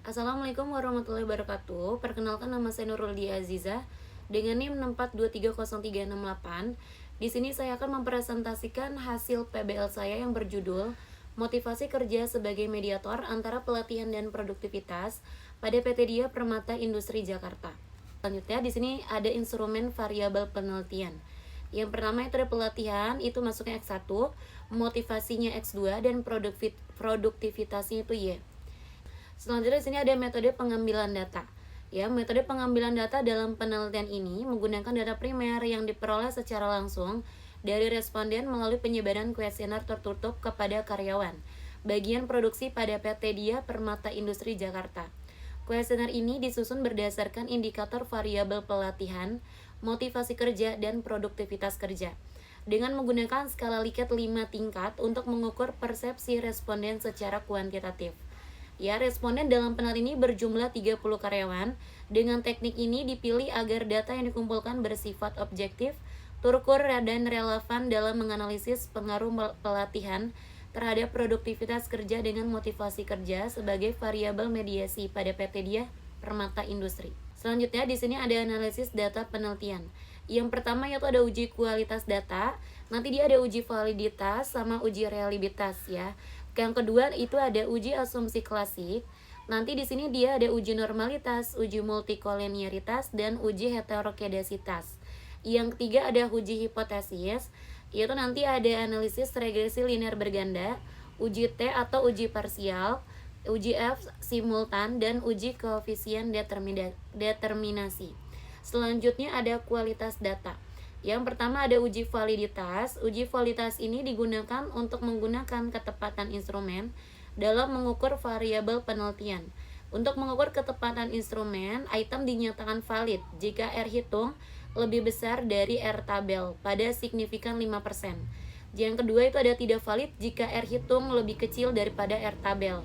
Assalamualaikum warahmatullahi wabarakatuh. Perkenalkan, nama saya Nurul Dia Aziza dengan NIM 6423038. Di sini saya akan mempresentasikan hasil PBL saya yang berjudul Motivasi Kerja sebagai Mediator antara Pelatihan dan Produktivitas pada PT Dia Permata Industri Jakarta. Selanjutnya di sini ada instrumen variabel penelitian. Yang pertama itu ada pelatihan, itu masuknya X1, motivasinya X2, dan produktivitasnya itu Y. Selanjutnya di sini ada metode pengambilan data. Ya, metode pengambilan data dalam penelitian ini menggunakan data primer yang diperoleh secara langsung dari responden melalui penyebaran kuesioner tertutup kepada karyawan bagian produksi pada PT Dia Permata Industri Jakarta. Kuesioner ini disusun berdasarkan indikator variabel pelatihan, motivasi kerja, dan produktivitas kerja dengan menggunakan skala Likert 5 tingkat untuk mengukur persepsi responden secara kuantitatif. Ya, responden dalam penelitian ini berjumlah 30 karyawan. Dengan teknik ini dipilih agar data yang dikumpulkan bersifat objektif, terukur, dan relevan dalam menganalisis pengaruh pelatihan terhadap produktivitas kerja dengan motivasi kerja sebagai variabel mediasi pada PT Dia Permata Industri. Selanjutnya di sini ada analisis data penelitian. Yang pertama yaitu ada uji kualitas data, nanti dia ada uji validitas sama uji reliabilitas ya. Yang kedua itu ada uji asumsi klasik. Nanti di sini dia ada uji normalitas, uji multikolenialitas, dan uji heterokedasitas. Yang ketiga ada uji hipotesis, yaitu nanti ada analisis regresi linear berganda, uji T atau uji parsial, uji F simultan, dan uji koefisien determinasi. Selanjutnya ada kualitas data. Yang pertama ada uji validitas. Uji validitas ini digunakan untuk menggunakan ketepatan instrumen dalam mengukur variabel penelitian. Untuk mengukur ketepatan instrumen, item dinyatakan valid jika R hitung lebih besar dari R tabel pada signifikan 5%. Yang kedua itu ada tidak valid jika R hitung lebih kecil daripada R tabel,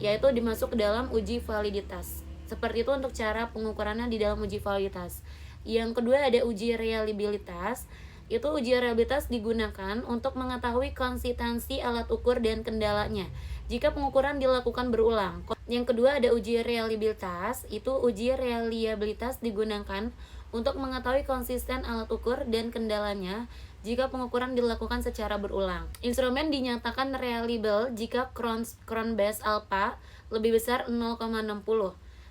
yaitu dimasuk ke dalam uji validitas. Seperti itu untuk cara pengukurannya di dalam uji validitas. Yang kedua ada uji reliabilitas. Itu uji reliabilitas digunakan untuk mengetahui konsistensi alat ukur dan kendalanya jika pengukuran dilakukan berulang. Yang kedua ada uji reliabilitas. Itu uji reliabilitas digunakan untuk mengetahui konsisten alat ukur dan kendalanya jika pengukuran dilakukan secara berulang. Instrumen dinyatakan reliable jika Cron base alpha lebih besar 0,60.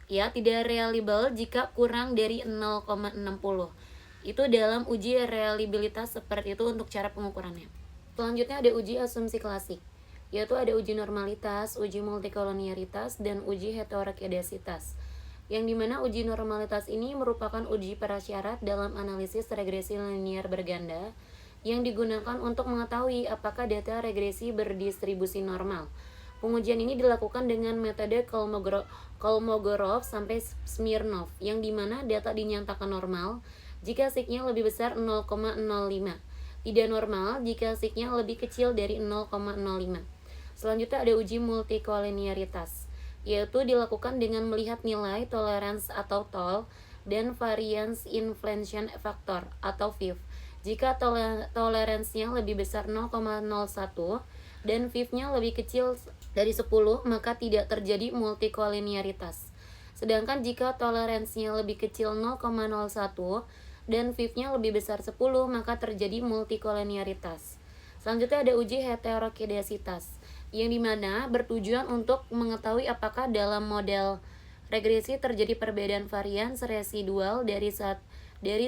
Ya, tidak reliable jika kurang dari 0,60. Itu dalam uji reliabilitas seperti itu untuk cara pengukurannya. Selanjutnya ada uji asumsi klasik, yaitu ada uji normalitas, uji multikolonialitas, dan uji heterokedasitas. Yang dimana uji normalitas ini merupakan uji prasyarat dalam analisis regresi linear berganda yang digunakan untuk mengetahui apakah data regresi berdistribusi normal. Pengujian ini dilakukan dengan metode Kolmogorov sampai Smirnov, yang dimana data dinyatakan normal jika signya lebih besar 0,05, tidak normal jika signya lebih kecil dari 0,05. Selanjutnya ada uji multikolenialitas, yaitu dilakukan dengan melihat nilai tolerance atau TOL dan variance inflation factor atau VIF. Jika toleransinya lebih besar 0,01 dan VIF-nya lebih kecil dari 10, maka tidak terjadi multikolenialitas. Sedangkan jika toleransinya lebih kecil 0,01 dan VIF-nya lebih besar 10, maka terjadi multikolenialitas. Selanjutnya ada uji heterokedasitas, yang dimana bertujuan untuk mengetahui apakah dalam model regresi terjadi perbedaan varians residual dari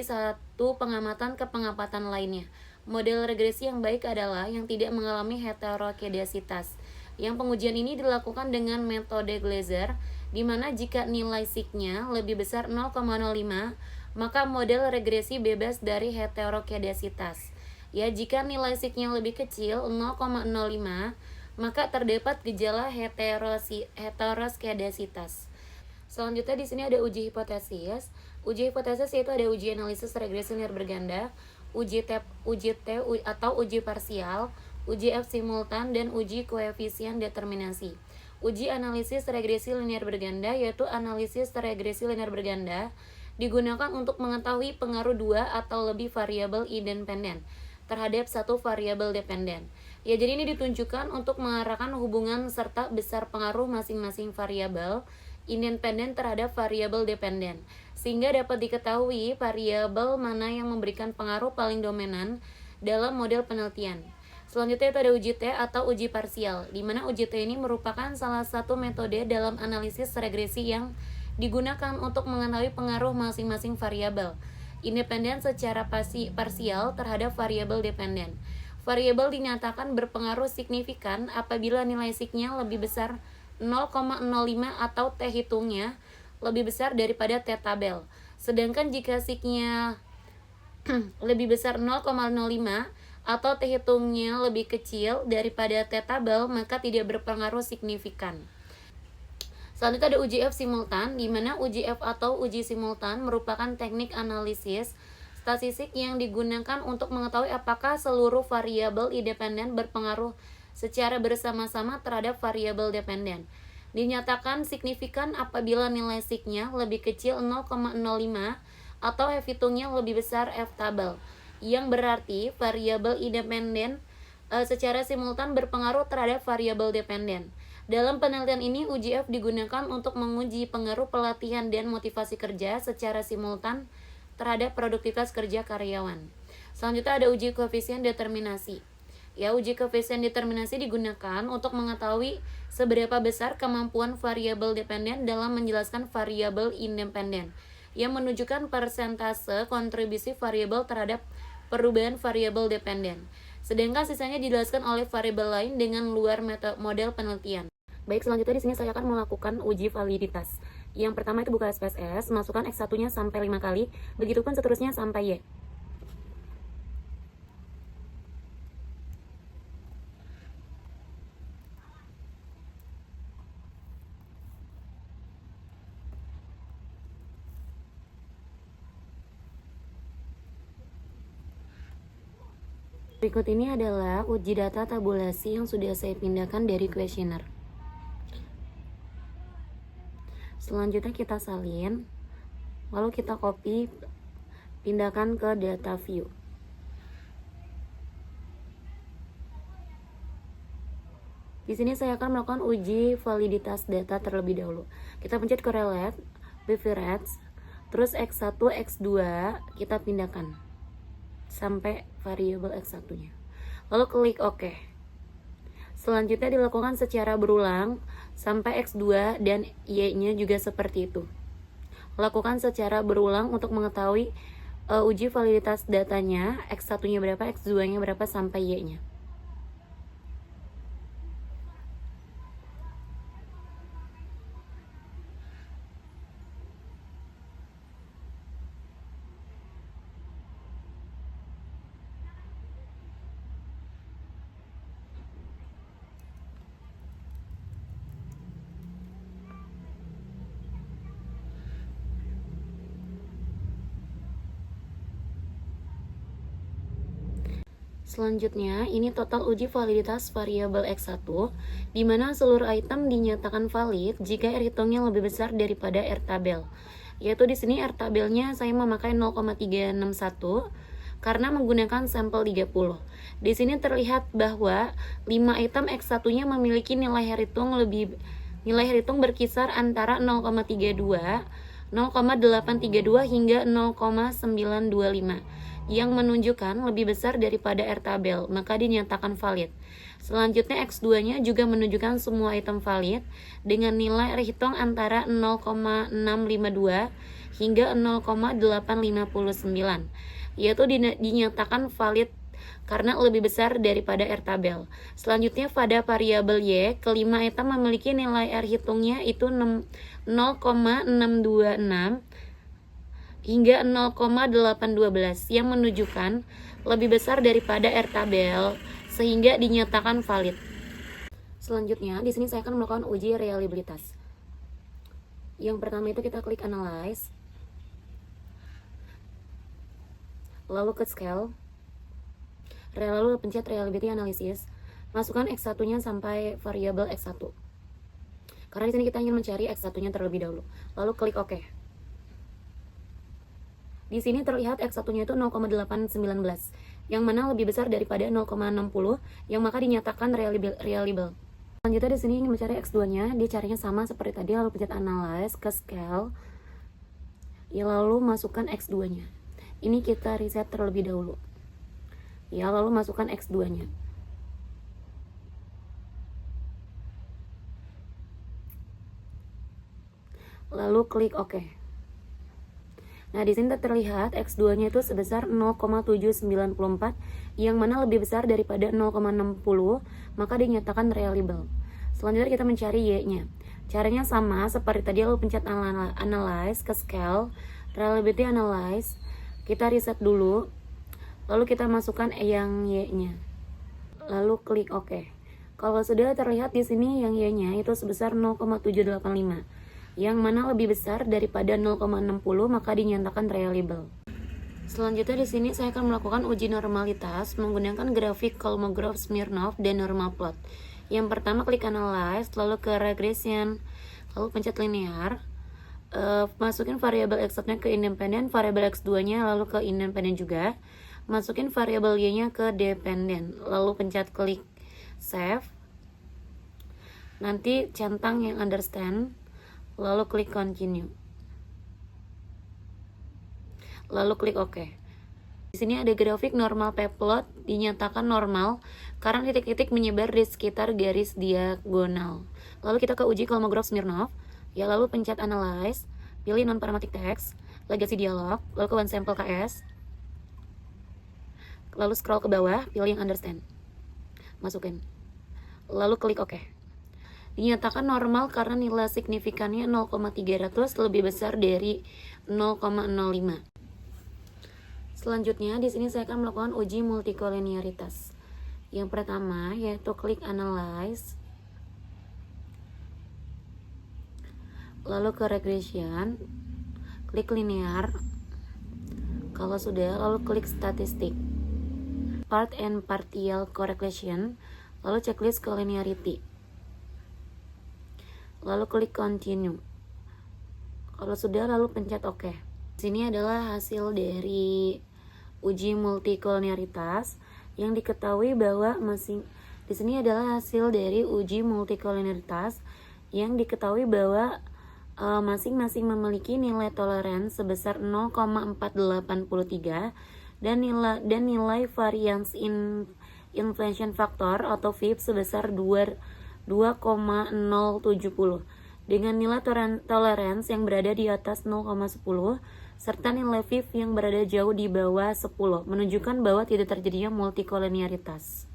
satu pengamatan ke pengamatan lainnya. Model regresi yang baik adalah yang tidak mengalami heterokedasitas. Yang pengujian ini dilakukan dengan metode Glaser, di mana jika nilai signya lebih besar 0,05, maka model regresi bebas dari heterokedasitas. Ya, jika nilai signya lebih kecil 0,05, maka terdapat gejala heteroskedasitas. Selanjutnya di sini ada uji hipotesis. Uji hipotesis yaitu ada uji analisis regresi linear berganda, uji T atau uji parsial, uji F simultan, dan uji koefisien determinasi. Uji analisis regresi linear berganda yaitu analisis regresi linear berganda digunakan untuk mengetahui pengaruh dua atau lebih variabel independen terhadap satu variabel dependen. Ya, jadi ini ditunjukkan untuk mengarahkan hubungan serta besar pengaruh masing-masing variabel independen terhadap variabel dependen, sehingga dapat diketahui variabel mana yang memberikan pengaruh paling dominan dalam model penelitian. Selanjutnya itu ada uji T atau uji parsial, di mana uji T ini merupakan salah satu metode dalam analisis regresi yang digunakan untuk mengetahui pengaruh masing-masing variabel independen secara parsial terhadap variabel dependen. Variabel dinyatakan berpengaruh signifikan apabila nilai signya lebih besar 0,05 atau T hitungnya lebih besar daripada T tabel. Sedangkan jika signya lebih besar 0,05 atau T hitungnya lebih kecil daripada T tabel, maka tidak berpengaruh signifikan. Selanjutnya ada uji F simultan, di mana uji F atau uji simultan merupakan teknik analisis statistik yang digunakan untuk mengetahui apakah seluruh variabel independen berpengaruh secara bersama-sama terhadap variabel dependen. Dinyatakan signifikan apabila nilai signya lebih kecil 0,05 atau F hitungnya lebih besar F tabel, yang berarti variabel independen secara simultan berpengaruh terhadap variabel dependen. Dalam penelitian ini, uji F digunakan untuk menguji pengaruh pelatihan dan motivasi kerja secara simultan terhadap produktivitas kerja karyawan. Selanjutnya ada uji koefisien determinasi. Ya, uji koefisien determinasi digunakan untuk mengetahui seberapa besar kemampuan variabel dependen dalam menjelaskan variabel independen, yang menunjukkan persentase kontribusi variabel terhadap perubahan variabel dependen. Sedangkan sisanya dijelaskan oleh variabel lain dengan luar model penelitian. Baik, selanjutnya di sini saya akan melakukan uji validitas. Yang pertama itu buka SPSS, masukkan X1-nya sampai 5 kali, begitupun seterusnya sampai Y. Berikut ini adalah uji data tabulasi yang sudah saya pindahkan dari kuesioner. Selanjutnya kita salin, lalu kita copy, pindahkan ke data view. Di sini saya akan melakukan uji validitas data terlebih dahulu. Kita pencet correlate, bivariates, terus X1, X2 kita pindahkan sampai variabel X1-nya. Lalu klik OK. Selanjutnya dilakukan secara berulang sampai X2 dan Y-nya juga seperti itu. Lakukan secara berulang untuk mengetahui uji validitas datanya, X1-nya berapa, X2-nya berapa, sampai Y-nya. Selanjutnya, ini total uji validitas variabel X1, di mana seluruh item dinyatakan valid jika R hitungnya lebih besar daripada R tabel. Yaitu di sini R tabelnya saya memakai 0,361 karena menggunakan sampel 30. Di sini terlihat bahwa 5 item X1-nya memiliki nilai R hitung berkisar antara 0,32, 0,832 hingga 0,925. Yang menunjukkan lebih besar daripada R tabel, maka dinyatakan valid. Selanjutnya X2-nya juga menunjukkan semua item valid dengan nilai R hitung antara 0,652 hingga 0,859, yaitu dinyatakan valid karena lebih besar daripada R tabel. Selanjutnya pada variabel Y, kelima item memiliki nilai R hitungnya itu 0,626 hingga 0,812 yang menunjukkan lebih besar daripada R tabel sehingga dinyatakan valid. Selanjutnya di sini saya akan melakukan uji reliabilitas. Yang pertama itu kita klik analyze, lalu ke scale, lalu pencet reliability analysis, masukkan X1-nya sampai variabel X1. Karena di sini kita ingin mencari X1-nya terlebih dahulu. Lalu klik OK. Di sini terlihat X1-nya itu 0,819, yang mana lebih besar daripada 0,60, yang maka dinyatakan reliable. Selanjutnya di sini ingin mencari X2-nya, dia caranya sama seperti tadi, lalu pencet analyze ke scale, ya lalu masukkan X2-nya. Ini kita reset terlebih dahulu. Ya, lalu masukkan X2-nya. Lalu klik OK. Nah, di sini terlihat X2-nya itu sebesar 0,794, yang mana lebih besar daripada 0,60, maka dinyatakan reliable. Selanjutnya kita mencari Y-nya. Caranya sama seperti tadi, lalu pencet analyze ke scale, reliability analyze. Kita reset dulu, lalu kita masukkan yang Y-nya. Lalu klik OK. Kalau sudah terlihat di sini yang Y-nya itu sebesar 0,785. Yang mana lebih besar daripada 0,60, maka dinyatakan reliable. Selanjutnya di sini saya akan melakukan uji normalitas menggunakan grafik Kolmogorov-Smirnov dan normal plot. Yang pertama klik analyze, lalu ke regression, lalu pencet linear, masukin variabel X1-nya ke independen, variabel X2-nya lalu ke independen juga, masukin variabel Y-nya ke dependen, lalu pencet klik save. Nanti centang yang understand, lalu klik continue, lalu klik OK. Di sini ada grafik normal p-plot dinyatakan normal karena titik-titik menyebar di sekitar garis diagonal. Lalu kita ke uji Kolmogorov-Smirnov, ya lalu pencet analyze, pilih non-parametric text, legacy dialog, lalu ke one sample KS, lalu scroll ke bawah, pilih yang understand, masukin, lalu klik OK. Dinyatakan normal karena nilai signifikannya 0,300 lebih besar dari 0,05. Selanjutnya di sini saya akan melakukan uji multikolinearitas. Yang pertama yaitu klik analyze, lalu ke regression, klik linear. Kalau sudah, lalu klik statistik, part and partial correlation, lalu checklist collinearity, lalu klik continue. Kalau sudah, lalu pencet OK. Di sini adalah hasil dari uji multikolinearitas yang diketahui bahwa di sini adalah hasil dari uji multikolinearitas yang diketahui bahwa masing-masing memiliki nilai toleransi sebesar 0,483 dan nilai variance inflation factor atau VIP sebesar 2,070 dengan nilai toleransi yang berada di atas 0,10 serta nilai VIP yang berada jauh di bawah 10 menunjukkan bahwa tidak terjadinya multikolinearitas.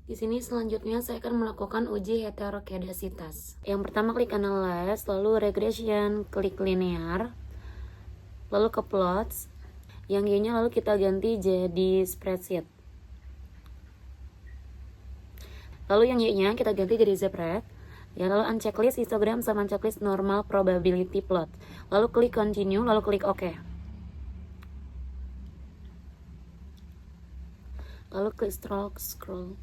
Di sini selanjutnya saya akan melakukan uji heterokedasitas. Yang pertama klik analyze, lalu regression, klik linear, lalu ke plots. Yang Y-nya lalu kita ganti jadi spreadsheet. Lalu yang Y-nya kita ganti jadi spread. Ya, lalu unchecklist histogram sama unchecklist normal probability plot. Lalu klik continue, lalu klik OK. Lalu klik scroll.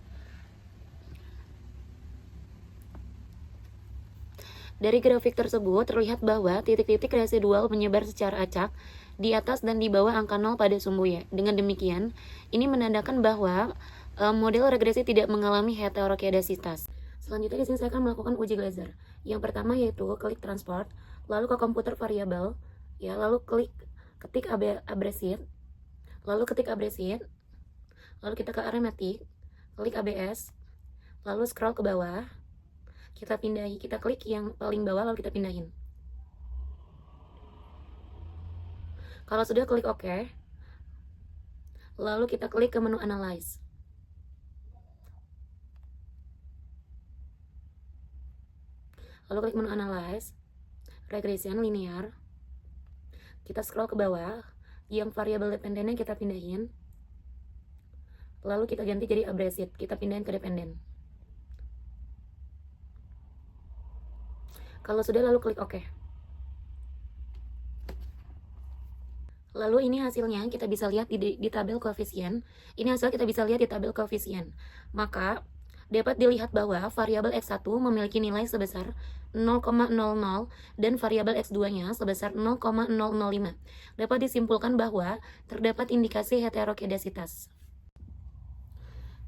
Dari grafik tersebut terlihat bahwa titik-titik residual menyebar secara acak di atas dan di bawah angka 0 pada sumbu Y. Dengan demikian, ini menandakan bahwa model regresi tidak mengalami heterokedasitas. Selanjutnya di sini saya akan melakukan uji Glaser. Yang pertama yaitu klik transport, lalu ke komputer variabel, ya lalu ketik abrasif, lalu kita ke arithmetic, klik ABS, lalu scroll ke bawah, kita klik yang paling bawah lalu kita pindahin. Kalau sudah klik OK, lalu kita klik ke menu analyze. Lalu klik menu analyze, regression linear, kita scroll ke bawah, yang variabel dependennya kita pindahin, lalu kita ganti jadi abrasif, kita pindahin ke dependen. Kalau sudah, lalu klik OK. Lalu ini hasilnya kita bisa lihat di tabel koefisien. Ini hasil kita bisa lihat di tabel koefisien. Maka dapat dilihat bahwa variabel X1 memiliki nilai sebesar 0,00 dan variabel X2-nya sebesar 0,005. Dapat disimpulkan bahwa terdapat indikasi heterokedasitas.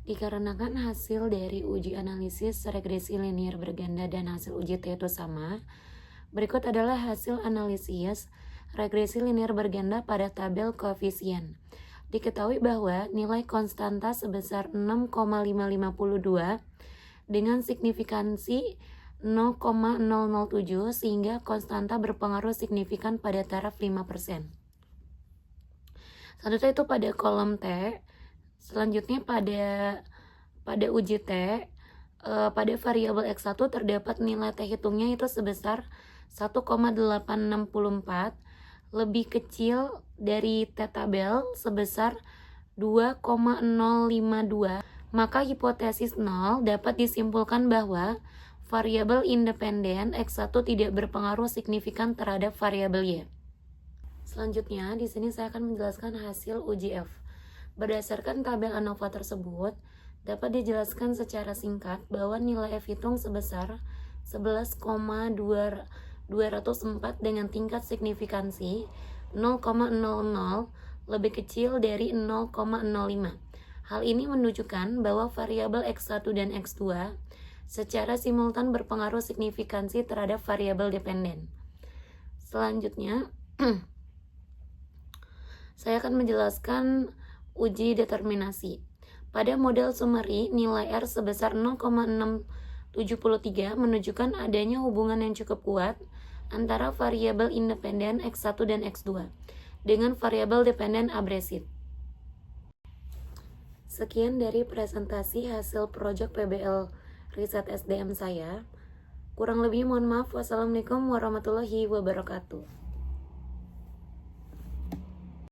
Dikarenakan hasil dari uji analisis regresi linear berganda dan hasil uji T itu sama, berikut adalah hasil analisis regresi linear berganda pada tabel koefisien. Diketahui bahwa nilai konstanta sebesar 6,552 dengan signifikansi 0,007 sehingga konstanta berpengaruh signifikan pada taraf 5%. Selanjutnya itu pada kolom T. Selanjutnya pada uji T, pada variabel X1 terdapat nilai T hitungnya itu sebesar 1,864 lebih kecil dari T tabel sebesar 2,052. Maka hipotesis 0 dapat disimpulkan bahwa variabel independen X1 tidak berpengaruh signifikan terhadap variabel Y. Selanjutnya, di sini saya akan menjelaskan hasil uji F. Berdasarkan tabel ANOVA tersebut, dapat dijelaskan secara singkat bahwa nilai F hitung sebesar 11,204 dengan tingkat signifikansi 0,00 lebih kecil dari 0,05. Hal ini menunjukkan bahwa variabel X1 dan X2 secara simultan berpengaruh signifikansi terhadap variabel dependen. Selanjutnya, saya akan menjelaskan uji determinasi. Pada model summary, nilai R sebesar 0,673 menunjukkan adanya hubungan yang cukup kuat antara variabel independen X1 dan X2 dengan variabel dependen abresit. Sekian dari presentasi hasil proyek PBL Riset SDM saya. Kurang lebih mohon maaf. Wassalamualaikum warahmatullahi wabarakatuh.